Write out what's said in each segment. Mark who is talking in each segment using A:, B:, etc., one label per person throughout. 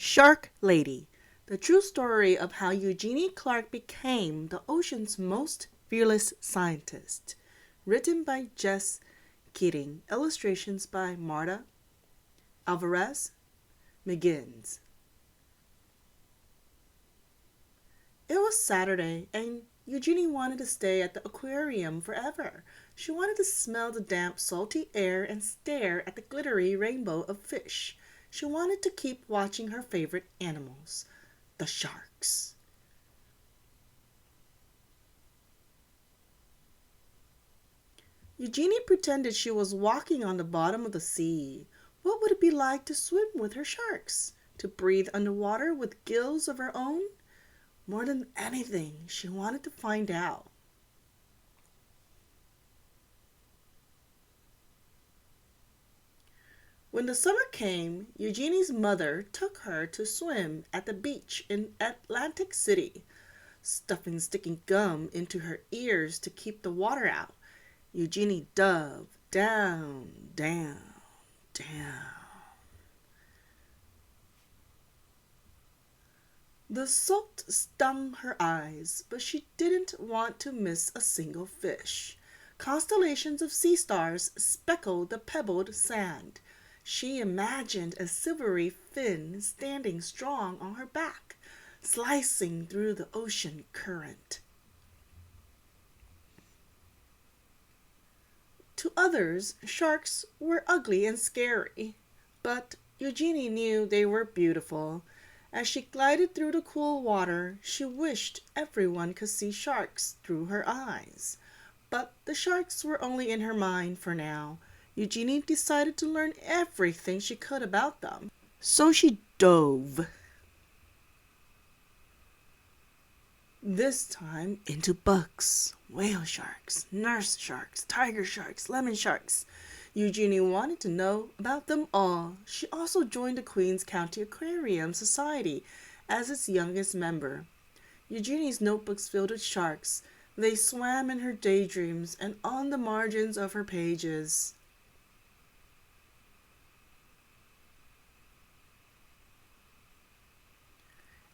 A: Shark Lady, the true story of how Eugenie Clark became the ocean's most fearless scientist. Written by Jess, Keating. Illustrations by Marta, Alvares, Miguens. It was Saturday, and Eugenie wanted to stay at the aquarium forever. She wanted to smell the damp, salty air and stare at the glittery rainbow of fish. She wanted to keep watching her favorite animals, the sharks. Eugenie pretended she was walking on the bottom of the sea. What would it be like to swim with her sharks? To breathe underwater with gills of her own? More than anything, she wanted to find out. When the summer came, Eugenie's mother took her to swim at the beach in Atlantic City, stuffing sticky gum into her ears to keep the water out. Eugenie dove down, down, down. The salt stung her eyes, but she didn't want to miss a single fish. Constellations of sea stars speckled the pebbled sand. She imagined a silvery fin standing strong on her back, slicing through the ocean current. To others, sharks were ugly and scary, but Eugenie knew they were beautiful. As she glided through the cool water, she wished everyone could see sharks through her eyes. But the sharks were only in her mind for now. Eugenie decided to learn everything she could about them. So she dove. This time into bugs, whale sharks, nurse sharks, tiger sharks, lemon sharks. Eugenie wanted to know about them all. She also joined the Queens County Aquarium Society as its youngest member. Eugenie's notebooks filled with sharks. They swam in her daydreams and on the margins of her pages.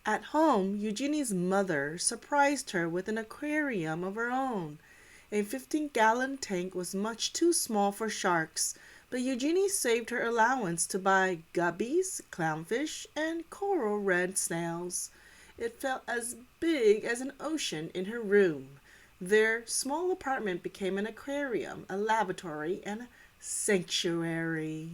A: At home, Eugenie's mother surprised her with an aquarium of her own. A 15-gallon tank was much too small for sharks, but Eugenie saved her allowance to buy guppies, clownfish, and coral red snails. It felt as big as an ocean in her room. Their small apartment became an aquarium, a laboratory, and a sanctuary.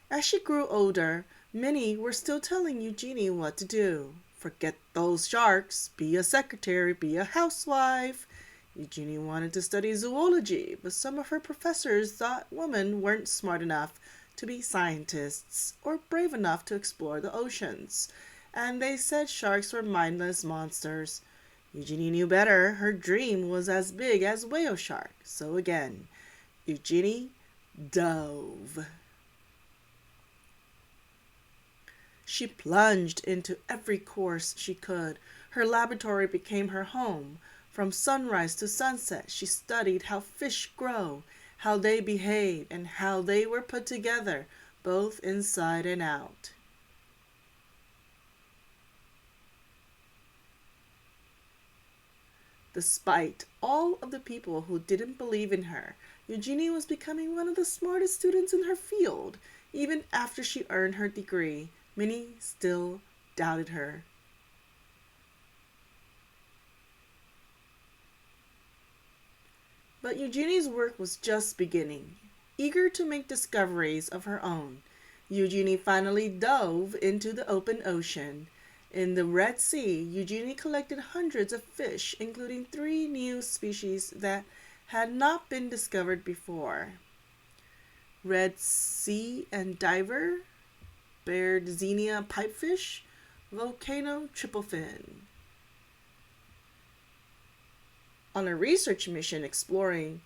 A: As she grew older, many were still telling Eugenie what to do. Forget those sharks. Be a secretary. Be a housewife. Eugenie wanted to study zoology, but some of her professors thought women weren't smart enough to be scientists or brave enough to explore the oceans, and they said sharks were mindless monsters. Eugenie knew better. Her dream was as big as whale shark. So again, Eugenie dove. She plunged into every course she could. Her laboratory became her home. From sunrise to sunset, she studied how fish grow, how they behave, and how they were put together, both inside and out. Despite all of the people who didn't believe in her, Eugenie was becoming one of the smartest students in her field. Even after she earned her degree, many still doubted her. But Eugenie's work was just beginning. Eager to make discoveries of her own, Eugenie finally dove into the open ocean. In the Red Sea, Eugenie collected hundreds of fish, including 3 new species that had not been discovered before. Red Sea Endiver, Beardsenia pipefish, volcano triplepin. On a research mission exploring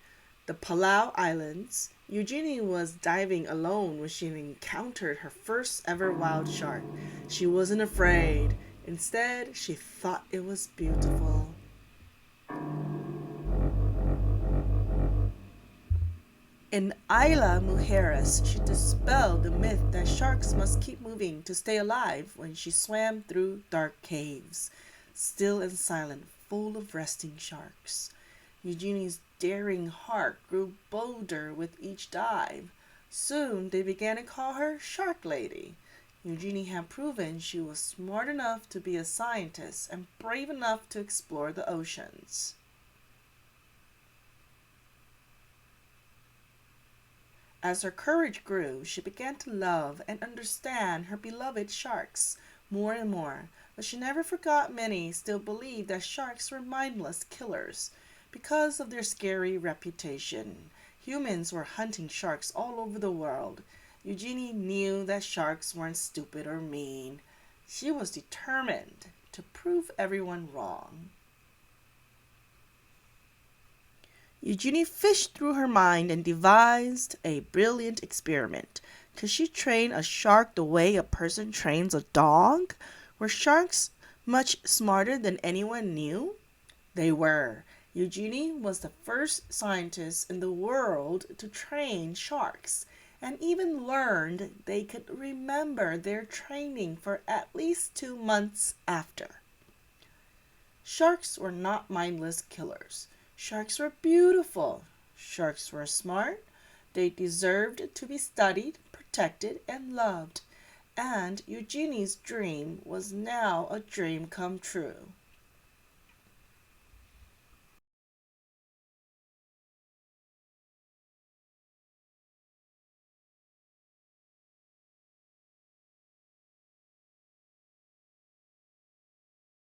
A: the Palau Islands, Eugenie was diving alone when she encountered her first ever wild shark. She wasn't afraid. Instead, she thought it was beautiful. In Isla Mujeres, she dispelled the myth that sharks must keep moving to stay alive when she swam through dark caves, still and silent, full of resting sharks. Eugenie's daring heart grew bolder with each dive. Soon they began to call her Shark Lady. Eugenie had proven she was smart enough to be a scientist and brave enough to explore the oceans. As her courage grew, she began to love and understand her beloved sharks more and more, but she never forgot many still believed that sharks were mindless killers. Because of their scary reputation, humans were hunting sharks all over the world. Eugenie knew that sharks weren't stupid or mean. She was determined to prove everyone wrong. Eugenie fished through her mind and devised a brilliant experiment. Could she train a shark the way a person trains a dog? Were sharks much smarter than anyone knew? They were. Eugenie was the first scientist in the world to train sharks, and even learned they could remember their training for at least 2 months after. Sharks were not mindless killers. Sharks were beautiful. Sharks were smart. They deserved to be studied, protected, and loved. And Eugenie's dream was now a dream come true.